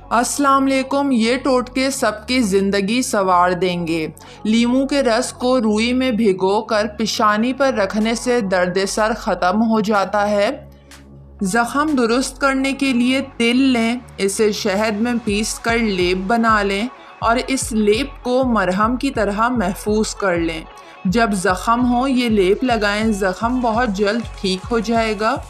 अस्सलाम वालेकुम। ये टोटके सबकी ज़िंदगी संवार देंगे। लीमू के रस को रुई में भिगोकर पेशानी पर रखने से दर्द सर ख़त्म हो जाता है। ज़ख़म दुरुस्त करने के लिए तिल लें, इसे शहद में पीस कर लेप बना लें और इस लेप को मरहम की तरह महफूज कर लें। जब ज़ख़म हो ये लेप लगाएं, ज़ख़म बहुत जल्द ठीक हो जाएगा।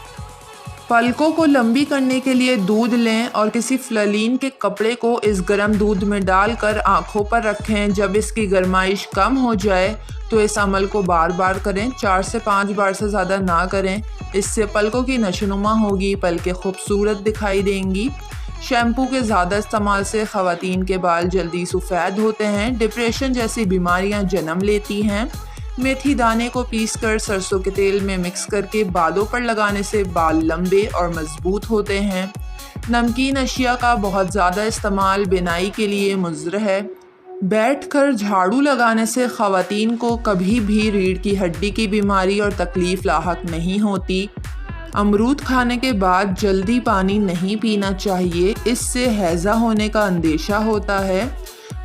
पलकों को लंबी करने के लिए दूध लें और किसी फ्ललीन के कपड़े को इस गर्म दूध में डालकर आँखों पर रखें। जब इसकी गर्माइश कम हो जाए तो इस अमल को बार बार करें, 4 से 5 बार से ज़्यादा ना करें। इससे पलकों की नशोनुमा होगी, पलकें खूबसूरत दिखाई देंगी। शैम्पू के ज़्यादा इस्तेमाल से ख़वातीन के बाल जल्दी सफ़ेद होते हैं, डिप्रेशन जैसी बीमारियां जन्म लेती हैं। मेथी दाने को पीसकर सरसों के तेल में मिक्स करके बालों पर लगाने से बाल लंबे और मजबूत होते हैं। नमकीन अशिया का बहुत ज़्यादा इस्तेमाल बिनाई के लिए मुज़र है। बैठकर झाड़ू लगाने से ख़वातीन को कभी भी रीढ़ की हड्डी की बीमारी और तकलीफ़ लाहक नहीं होती। अमरूद खाने के बाद जल्दी पानी नहीं पीना चाहिए, इससे हैज़ा होने का अंदेशा होता है।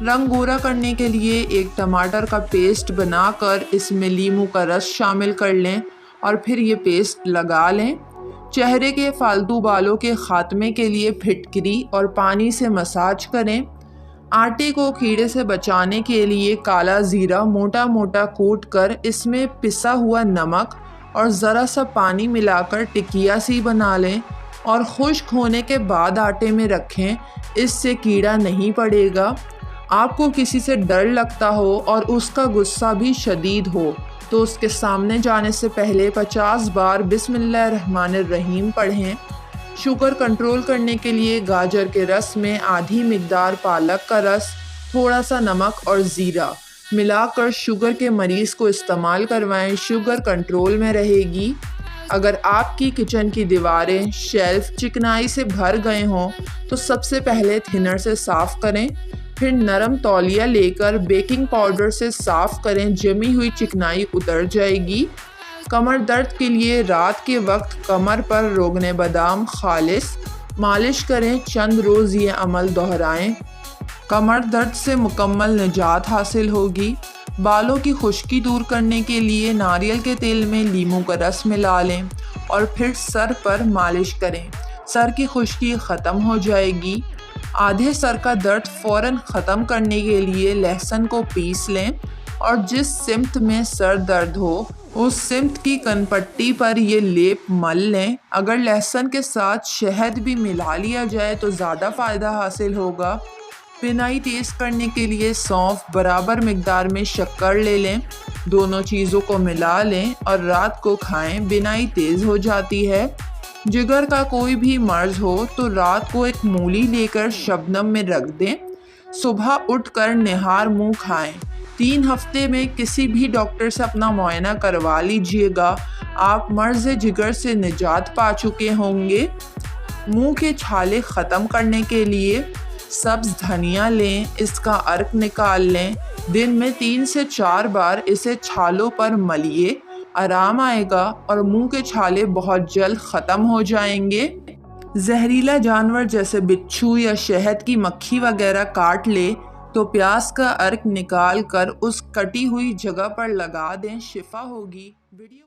रंग गोरा करने के लिए एक टमाटर का पेस्ट बनाकर इसमें लीमू का रस शामिल कर लें और फिर ये पेस्ट लगा लें। चेहरे के फालतू बालों के ख़ात्मे के लिए फिटकरी और पानी से मसाज करें। आटे को कीड़े से बचाने के लिए काला ज़ीरा मोटा मोटा कूट कर इसमें पिसा हुआ नमक और ज़रा सा पानी मिलाकर टिकिया सी बना लें और खुश्क होने के बाद आटे में रखें, इससे कीड़ा नहीं पड़ेगा। आपको किसी से डर लगता हो और उसका गुस्सा भी शदीद हो तो उसके सामने जाने से पहले 50 बार बिस्मिल्लाहिर्रहमानिर्रहीम पढ़ें। शुगर कंट्रोल करने के लिए गाजर के रस में आधी मिकदार पालक का रस, थोड़ा सा नमक और ज़ीरा मिलाकर शुगर के मरीज़ को इस्तेमाल करवाएं, शुगर कंट्रोल में रहेगी। अगर आपकी किचन की दीवारें, शेल्फ चिकनाई से भर गए हों तो सबसे पहले थिनर से साफ़ करें, फिर नरम तौलिया लेकर बेकिंग पाउडर से साफ़ करें, जमी हुई चिकनाई उतर जाएगी। कमर दर्द के लिए रात के वक्त कमर पर रोगने बादाम खालिस मालिश करें, चंद रोज़ ये अमल दोहराएं, कमर दर्द से मुकम्मल निजात हासिल होगी। बालों की खुश्की दूर करने के लिए नारियल के तेल में लीमू का रस मिला लें और फिर सर पर मालिश करें, सर की खुश्की ख़त्म हो जाएगी। आधे सर का दर्द फ़ौरन ख़त्म करने के लिए लहसुन को पीस लें और जिस सिम्त में सर दर्द हो उस सिम्त की कनपट्टी पर ये लेप मल लें। अगर लहसुन के साथ शहद भी मिला लिया जाए तो ज़्यादा फ़ायदा हासिल होगा। बिनाई तेज़ करने के लिए सौंफ बराबर मिकदार में शक्कर ले लें, दोनों चीज़ों को मिला लें और रात को खाएं, बिनाई तेज़ हो जाती है। जिगर का कोई भी मर्ज़ हो तो रात को एक मूली लेकर शबनम में रख दें, सुबह उठकर निहार मुंह खाएं। 3 हफ्ते में किसी भी डॉक्टर से अपना मुआयना करवा लीजिएगा, आप मर्ज़ जिगर से निजात पा चुके होंगे। मुंह के छाले ख़त्म करने के लिए सब्ज़ धनिया लें, इसका अर्क निकाल लें, दिन में 3 से 4 बार इसे छालों पर मलिए, आराम आएगा और मुंह के छाले बहुत जल्द ख़त्म हो जाएंगे। जहरीला जानवर जैसे बिच्छू या शहद की मक्खी वगैरह काट ले तो प्याज का अर्क निकाल कर उस कटी हुई जगह पर लगा दें, शिफा होगी। वीडियो